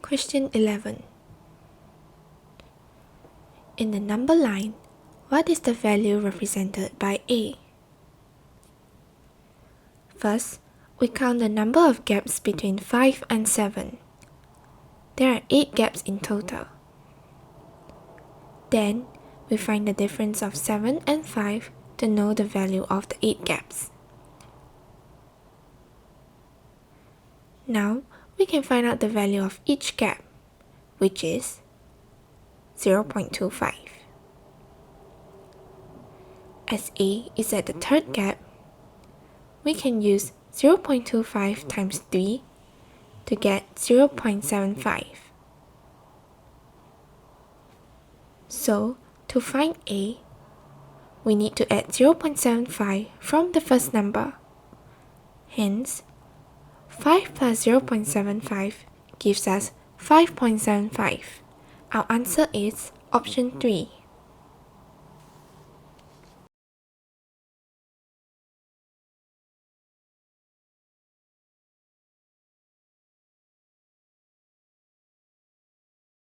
Question 11. In the number line, what is the value represented by A? First, we count the number of gaps between 5 and 7. There are 8 gaps in total. Then, we find the difference of 7 and 5 to know the value of the 8 gaps. Now, we can find out the value of each gap, which is 0.25. As A is at the third gap, we can use 0.25 times 3 to get 0.75. So, to find A, we need to add 0.75 from the first number. Hence, 5 plus 0.75 gives us 5.75. Our answer is option 3.